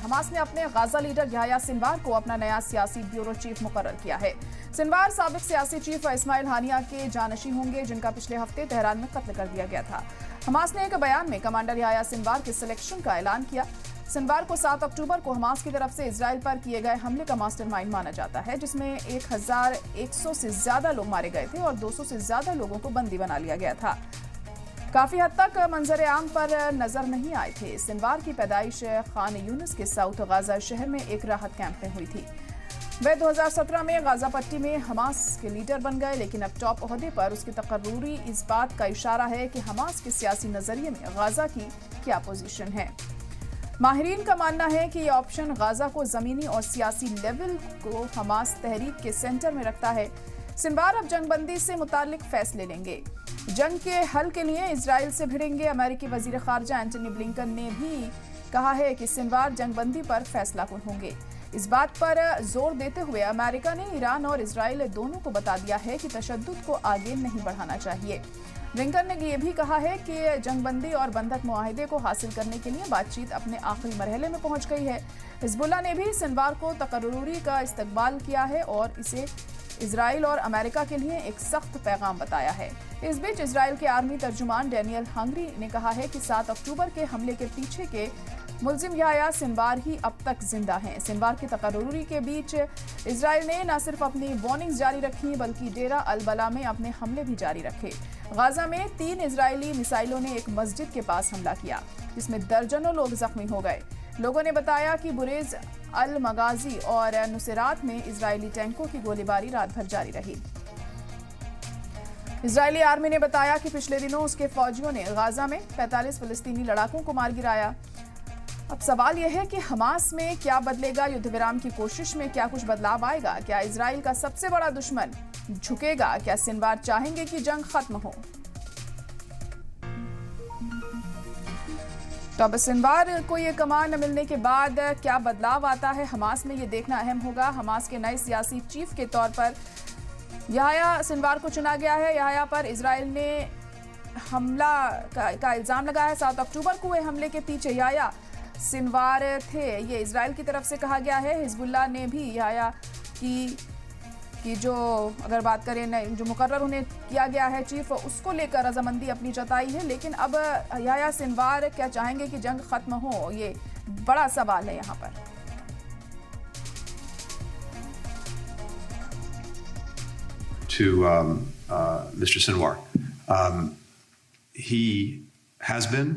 Hamas ने अपने Gaza leader Yahya Sinwar को अपना नया सियासी ब्यूरो चीफ मुकर्रर किया है। सिनवार साबिक सियासी चीफ इस्माइल हानिया के जानशी होंगे, जिनका पिछले हफ्ते तेहरान में कत्ल कर दिया गया था। हमास ने एक बयान में कमांडर याह्या सिनवार के सिलेक्शन का ऐलान किया। सिनवार को 7 अक्टूबर को हमास की तरफ से इजराइल पर किए गए हमले का मास्टरमाइंड माना जाता है, जिसमें 1100 से ज्यादा लोग मारे गए थे और 200 से ज्यादा लोगों को बंदी बना लिया गया था। काफी हद तक मंजर आम पर नजर नहीं आए थे। सिनवार की पैदाइश खान यूनिस के साउथ गाजा शहर में एक राहत कैंप में हुई थी। वे 2017 में गाजा पट्टी में हमास के लीडर बन गए, लेकिन अब टॉप ओहदे पर उसकी तकर्रुरी इस बात का इशारा है कि हमास के सियासी नजरिए में गाजा की क्या पोजीशन है। माहिरीन का मानना है कि ये ऑप्शन गाजा को जमीनी और सियासी लेवल को हमास तहरीक के सेंटर में रखता है। सिनवार अब जंगबंदी से मुतालिक फैसले लेंगे। जंग के हल के लिए इजराइल से भिड़ेंगे। अमेरिकी वजीर खारजा एंटनी ब्लिंकन ने भी कहा है कि सिनवार जंगबंदी पर फैसला कुन होंगे। इस बात पर जोर देते हुए अमेरिका ने ईरान और इजराइल दोनों को बता दिया है कि तशद्दुद को आगे नहीं बढ़ाना चाहिए। ब्लिंकन ने यह भी कहा है कि जंगबंदी और बंधक मुआहिदे को हासिल करने के लिए बातचीत अपने आखिरी मरहले में पहुंच गई है। हिजबुल्लाह ने भी सिनवार को तकर्रुरी का इस्तकबाल किया है और इसे इजराइल और अमेरिका के लिए एक सख्त पैगाम बताया है। इस बीच इजराइल के आर्मी तर्जुमान डैनियल हंगरी ने कहा है कि 7 अक्टूबर के हमले के पीछे के मुलजिम याह्या सिनवार ही अब तक जिंदा हैं। सिनवार की तकर्रुरी के बीच इजराइल ने न सिर्फ अपनी वार्निंग्स जारी रखी, बल्कि डेरा अल बला में अपने हमले भी जारी रखे। गाजा में 3 इजरायली मिसाइलों ने एक मस्जिद के पास हमला किया, जिसमें दर्जनों लोग जख्मी हो गए। लोगों ने बताया कि बुरेज अल मगाजी और नुसरात में इजरायली टैंकों की गोलीबारी रात भर जारी रही। इजरायली आर्मी ने बताया कि पिछले दिनों उसके फौजियों ने गाजा में 45 फिलिस्तीनी लड़ाकों को मार गिराया। अब सवाल यह है कि हमास में क्या बदलेगा, युद्ध विराम की कोशिश में क्या कुछ बदलाव आएगा? क्या इजराइल का सबसे बड़ा दुश्मन झुकेगा? क्या सिनवार चाहेंगे कि जंग खत्म हो? तो अब सिनवार को ये कमान मिलने के बाद क्या बदलाव आता है हमास में, ये देखना अहम होगा। हमास के नए सियासी चीफ के तौर पर याह्या सिनवार को चुना गया है। याह्या पर इजराइल ने हमला का इल्जाम लगाया है। 7 अक्टूबर को हुए हमले के पीछे याह्या सिनवार थे, ये इजराइल की तरफ से कहा गया है। हिजबुल्लाह ने भी याह्या की जो अगर बात करें जो मुकर्रर उन्हें किया गया है चीफ, उसको लेकर रजामंदी अपनी जताई है। लेकिन अब याह्या सिनवार क्या चाहेंगे कि जंग खत्म हो, ये बड़ा सवाल है यहाँ पर। To Mr. Sinwar, he has been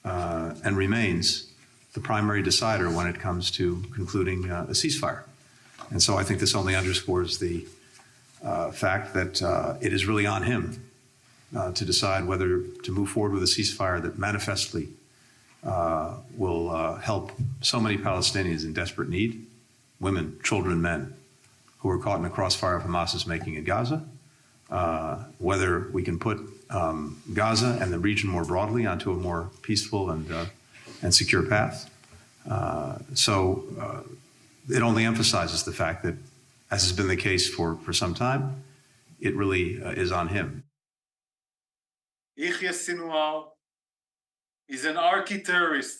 and remains the primary decider when it comes to concluding a ceasefire. And so I think this only underscores the fact that it is really on him to decide whether to move forward with a ceasefire that manifestly will help so many Palestinians in desperate need, women, children, men, who are caught in the crossfire of Hamas is making in Gaza, whether we can put Gaza and the region more broadly onto a more peaceful and secure path. It only emphasizes the fact that, as has been the case for some time, it really is on him. Yahya Sinwar is an archi-terrorist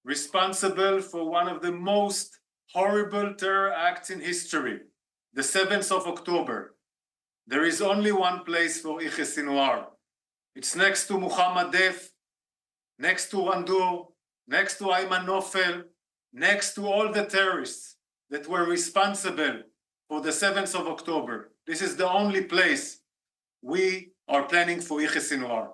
responsible for one of the most horrible terror acts in history, the 7th of October. There is only one place for Yahya Sinwar. It's next to Muhammad Deif, next to Randour, next to Ayman Nofel, next to all the terrorists that were responsible for the 7th of October. This is the only place we are planning for Yahya Sinwar.